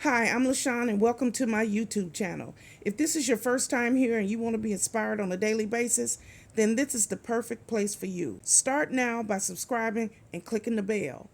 Hi, I'm LaShawn and welcome to my YouTube channel. If this is your first time here and you want to be inspired on a daily basis, then this is the perfect place for you. Start now by subscribing and clicking the bell.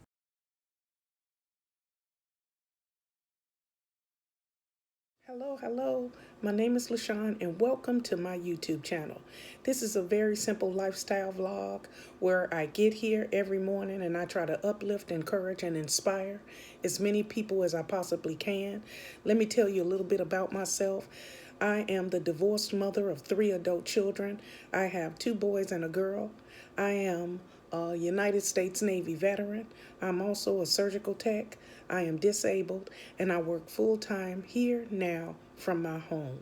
Hello. My name is LaShawn and welcome to my YouTube channel. This is a very simple lifestyle vlog where I get here every morning and I try to uplift, encourage, and inspire as many people as I possibly can. Let me tell you a little bit about myself. I am the divorced mother of 3 adult children. I have 2 boys and a girl. I am a United States Navy veteran. I'm also a surgical tech. I am disabled and I work full time here now from my home.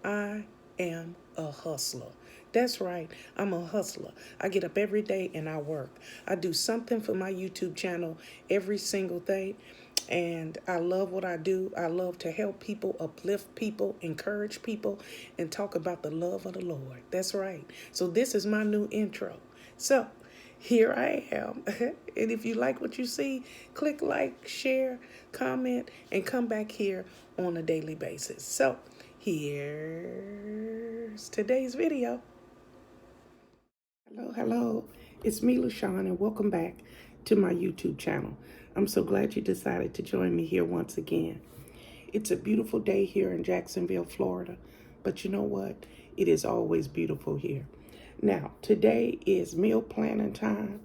I am a hustler. That's right, I'm a hustler. I get up every day and I work. I do something for my YouTube channel every single day. And I love what I do. I love to help people, uplift people, encourage people, and talk about the love of the Lord. That's right. So this is my new intro. So here I am. And if you like what you see, click like, share, comment, and come back here on a daily basis. So here's today's video. Hello. It's me, LaShawn, and welcome back to my YouTube channel. I'm so glad you decided to join me here once again. It's a beautiful day here in Jacksonville, Florida, but you know what? It is always beautiful here. Now, today is meal planning time,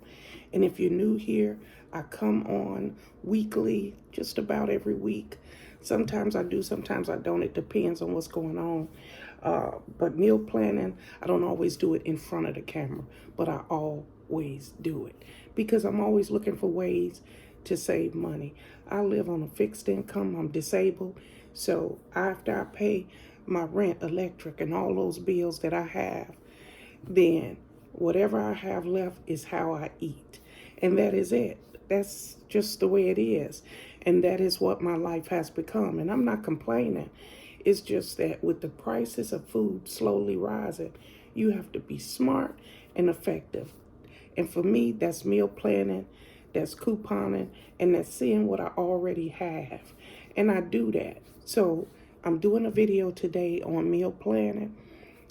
and if you're new here, I come on weekly, just about every week. Sometimes I do, sometimes I don't. It depends on what's going on. But meal planning, I don't always do it in front of the camera, but I always do it because I'm always looking for ways to save money. I live on a fixed income. I'm disabled. So after I pay my rent, electric, and all those bills that I have, then whatever I have left is how I eat. And that is it. That's just the way it is. And that is what my life has become. And I'm not complaining. It's just that with the prices of food slowly rising, you have to be smart and effective. And for me, that's meal planning, that's couponing, and that's seeing what I already have. And I do that. So I'm doing a video today on meal planning.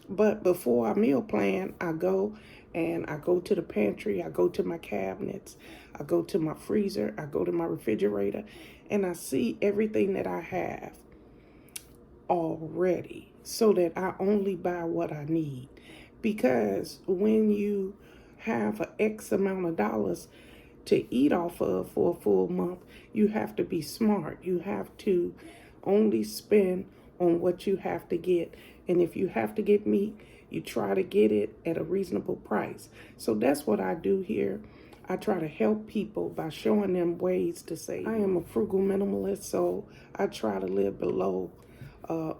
But before I meal plan, I go to the pantry, I go to my cabinets, I go to my freezer, I go to my refrigerator, and I see everything that I have already so that I only buy what I need. Because when you have an X amount of dollars to eat off of for a full month, you have to be smart. You have to only spend on what you have to get. And if you have to get meat, you try to get it at a reasonable price. So that's what I do here. I try to help people by showing them ways to save. I am a frugal minimalist, so I try to live below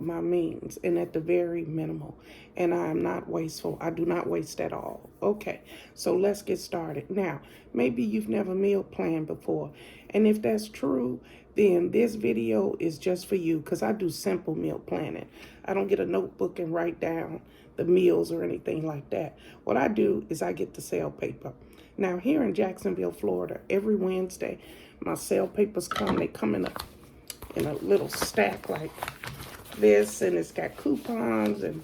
my means and at the very minimal. And I am not wasteful. I do not waste at all. Okay, so let's get started. Now, maybe you've never meal planned before. And if that's true, then this video is just for you because I do simple meal planning. I don't get a notebook and write down the meals or anything like that. What I do is I get the sale paper. Now, here in Jacksonville, Florida, every Wednesday, my sale papers come. They come in a little stack like this, and it's got coupons, and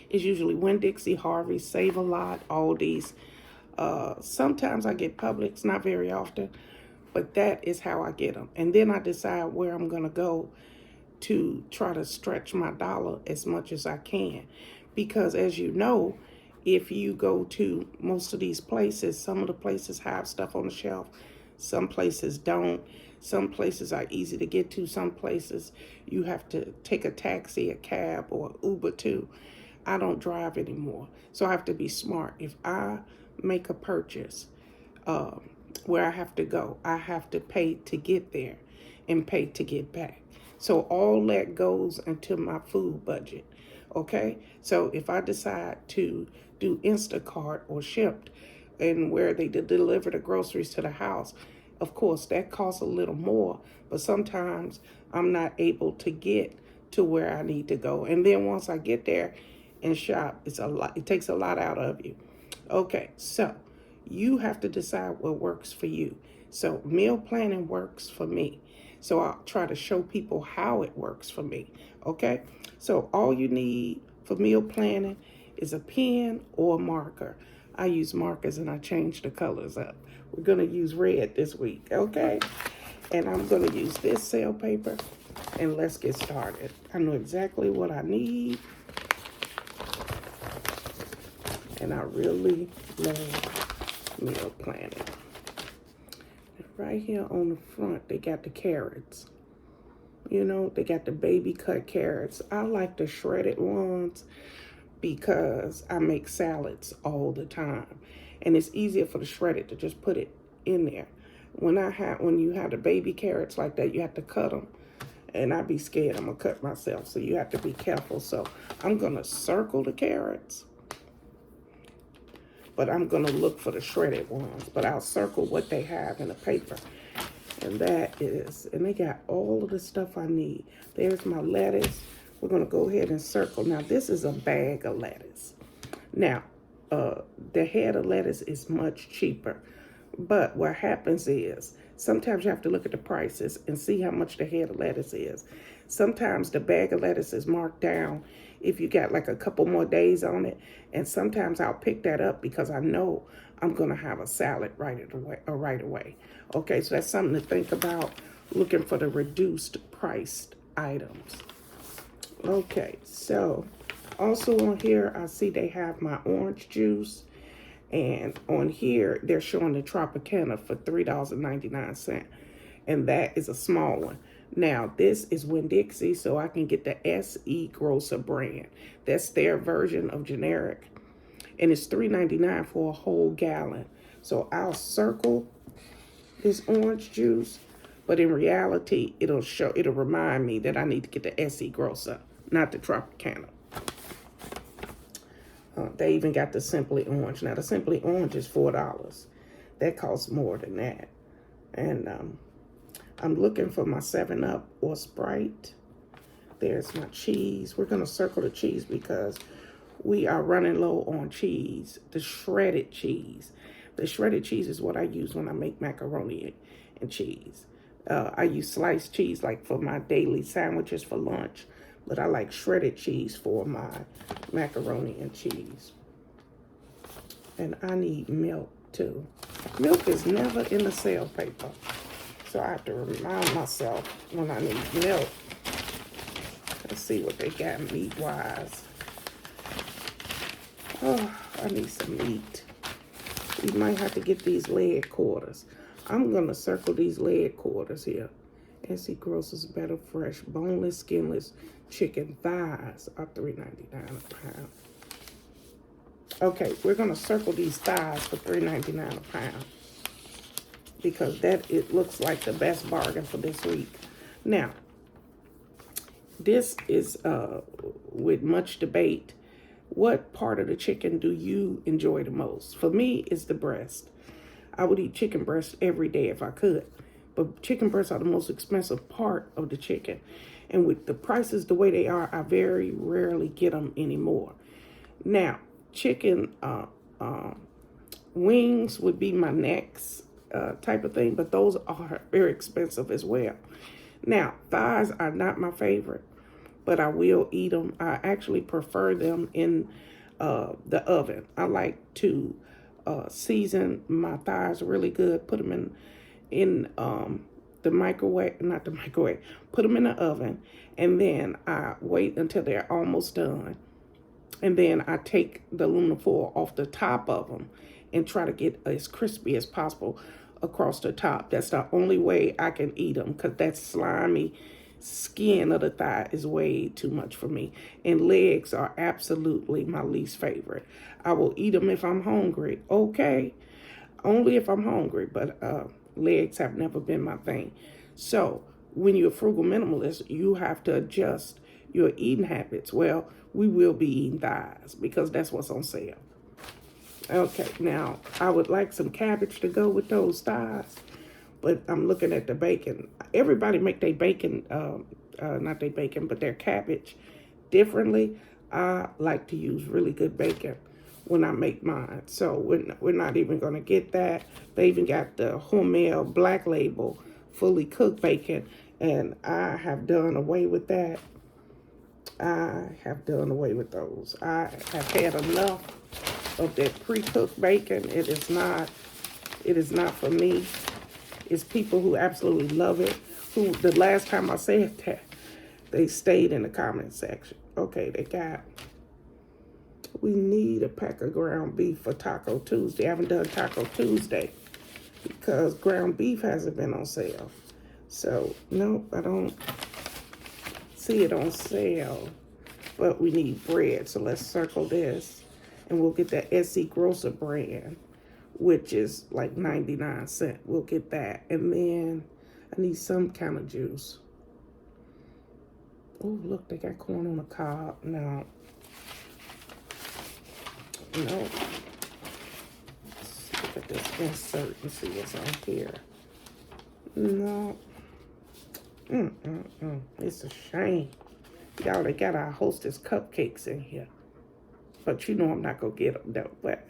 it's usually Winn-Dixie, Harvey's, Save a Lot, Aldi's. Sometimes I get Publix, not very often, but that is how I get them. And then I decide where I'm going to go to try to stretch my dollar as much as I can. Because as you know, if you go to most of these places, some of the places have stuff on the shelf, some places don't. Some places are easy to get to. Some places you have to take a taxi, a cab, or Uber to. I don't drive anymore, so I have to be smart. If I make a purchase where I have to go, I have to pay to get there and pay to get back. So all that goes into my food budget, okay? So if I decide to do Instacart or Shipt, and where they deliver the groceries to the house, of course, that costs a little more, but sometimes I'm not able to get to where I need to go. And then once I get there and shop, it's a lot. It takes a lot out of you. Okay, so you have to decide what works for you. So meal planning works for me. So I'll try to show people how it works for me. Okay? So all you need for meal planning is a pen or a marker. I use markers and I change the colors up. We're going to use red this week. Okay? And I'm going to use this sale paper. And let's get started. I know exactly what I need. And I really love meal planning. Right here on the front, they got the carrots. You know, they got the baby cut carrots. I like the shredded ones because I make salads all the time. And it's easier for the shredded to just put it in there. When you have the baby carrots like that, you have to cut them. And I'd be scared I'm going to cut myself. So you have to be careful. So I'm going to circle the carrots. But I'm going to look for the shredded ones. But I'll circle what they have in the paper. And they got all of the stuff I need. There's my lettuce. We're going to go ahead and circle. Now, this is a bag of lettuce. Now, the head of lettuce is much cheaper. But what happens is, sometimes you have to look at the prices and see how much the head of lettuce is. Sometimes the bag of lettuce is marked down if you got like a couple more days on it. And sometimes I'll pick that up because I know I'm going to have a salad right away. Okay, so that's something to think about, looking for the reduced priced items. Okay, so also on here, I see they have my orange juice. And on here, they're showing the Tropicana for $3.99. And that is a small one. Now, this is Winn-Dixie, so I can get the S.E. Grocer brand. That's their version of generic. And it's $3.99 for a whole gallon. So I'll circle this orange juice. But in reality, it'll remind me that I need to get the S.E. Grocer, not the Tropicana. They even got the Simply Orange. Now, the Simply Orange is $4. That costs more than that. And I'm looking for my 7-Up or Sprite. There's my cheese. We're going to circle the cheese because we are running low on cheese. The shredded cheese. The shredded cheese is what I use when I make macaroni and cheese. I use sliced cheese like for my daily sandwiches for lunch. But I like shredded cheese for my macaroni and cheese. And I need milk too. Milk is never in the sale paper. So I have to remind myself when I need milk. Let's see what they got meat-wise. Oh, I need some meat. You might have to get these leg quarters. I'm going to circle these leg quarters here. S.E. Grocer's Better Fresh boneless, skinless chicken thighs are $3.99 a pound. Okay, we're going to circle these thighs for $3.99 a pound because it looks like the best bargain for this week. Now, this is with much debate. What part of the chicken do you enjoy the most? For me, it's the breast. I would eat chicken breast every day if I could. But chicken breasts are the most expensive part of the chicken. And with the prices the way they are, I very rarely get them anymore. Now, chicken wings would be my next type of thing, but those are very expensive as well. Now, thighs are not my favorite, but I will eat them. I actually prefer them in the oven. I like to season my thighs really good, put them in the microwave, not the microwave, put them in the oven, and then I wait until they're almost done. And then I take the aluminum foil off the top of them and try to get as crispy as possible across the top. That's the only way I can eat them because that slimy skin of the thigh is way too much for me. And legs are absolutely my least favorite. I will eat them if I'm hungry. Okay, only if I'm hungry, but legs have never been my thing. So when you're a frugal minimalist, you have to adjust your eating habits. Well, we will be eating thighs because that's what's on sale. Okay, now I would like some cabbage to go with those thighs, but I'm looking at the bacon. Everybody make their bacon, not their bacon, but their cabbage differently. I like to use really good bacon when I make mine. So we're not even going to get that. They even got the Hormel Black Label fully cooked bacon, And I have done away with that. I have done away with those. I have had enough of that pre-cooked bacon. It is not for me. It's people who absolutely love it. Who the last time I said that, they stayed in the comment section. Okay, we need a pack of ground beef for Taco Tuesday. I haven't done Taco Tuesday because ground beef hasn't been on sale. So, nope, I don't see it on sale. But we need bread, so let's circle this. And we'll get that SC Grocer brand, which is like 99 cents. We'll get that. And then I need some kind of juice. Oh, look, they got corn on the cob. No. No. Let's look at this insert and see what's on here. No. It's a shame. Y'all, they got our Hostess cupcakes in here. But you know I'm not going to get them, though. But,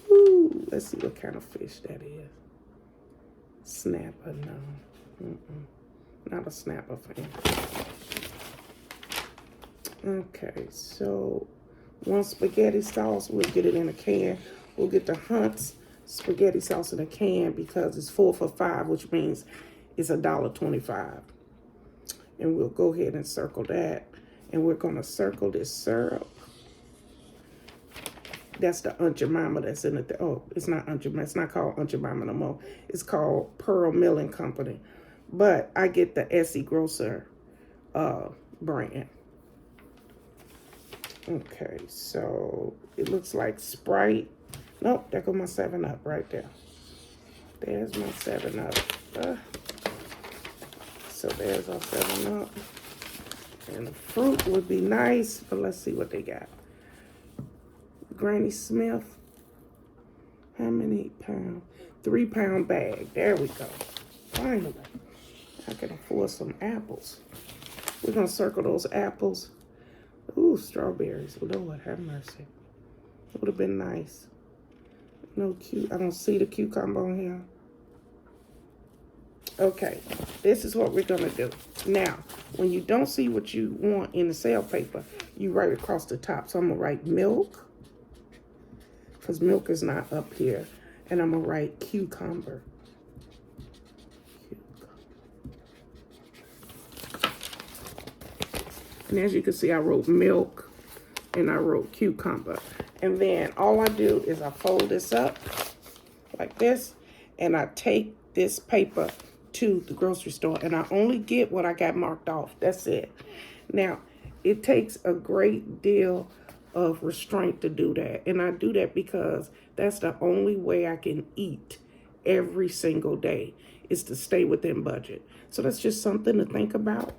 ooh, let's see what kind of fish that is. Snapper, no. Not a snapper fan. Okay, so one spaghetti sauce, we'll get it in a can. We'll get the Hunt's spaghetti sauce in a can because it's 4 for $5, which means it's $1.25. And we'll go ahead and circle that. And we're going to circle this syrup. That's the Aunt Jemima that's in it. Oh, it's not Aunt Jemima. It's not called Aunt Jemima no more. It's called Pearl Milling Company. But I get the SC Grocer brand. Okay, so it looks like Sprite. Nope, there goes my 7-Up right there. There's my 7-Up. So there's our 7-Up. And the fruit would be nice, but let's see what they got. Granny Smith. How many pounds? 3-pound bag. There we go. Finally. I can afford some apples. We're going to circle those apples. Ooh, strawberries. Lord, have mercy. It would have been nice. No cute. I don't see the cucumber on here. Okay, this is what we're going to do. Now, when you don't see what you want in the sale paper, you write across the top. So I'm going to write milk, because milk is not up here. And I'm going to write cucumber. And as you can see, I wrote milk and I wrote cucumber. And then all I do is I fold this up like this, and I take this paper to the grocery store, and I only get what I got marked off. That's it. Now, it takes a great deal of restraint to do that. And I do that because that's the only way I can eat every single day, is to stay within budget. So that's just something to think about.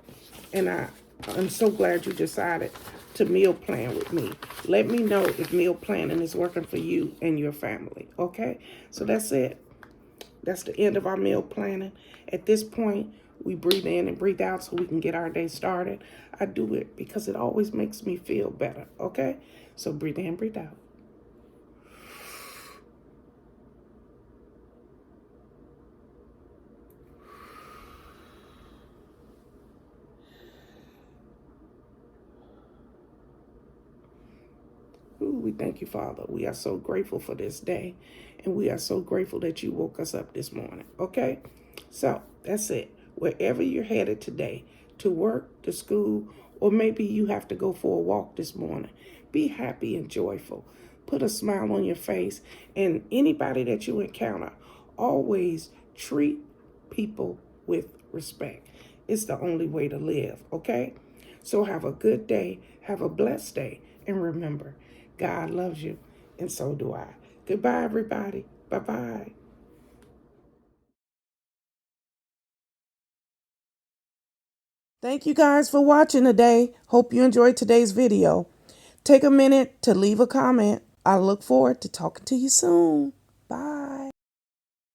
And I'm so glad you decided to meal plan with me. Let me know if meal planning is working for you and your family, okay? So that's it. That's the end of our meal planning. At this point, we breathe in and breathe out so we can get our day started. I do it because it always makes me feel better, okay? So breathe in, breathe out. Ooh, we thank you, Father. We are so grateful for this day. And we are so grateful that you woke us up this morning. Okay? So that's it. Wherever you're headed today, to work, to school, or maybe you have to go for a walk this morning, be happy and joyful. Put a smile on your face. And anybody that you encounter, always treat people with respect. It's the only way to live. Okay? So have a good day. Have a blessed day. And remember, God loves you, and so do I. Goodbye, everybody. Bye-bye. Thank you guys for watching today. Hope you enjoyed today's video. Take a minute to leave a comment. I look forward to talking to you soon.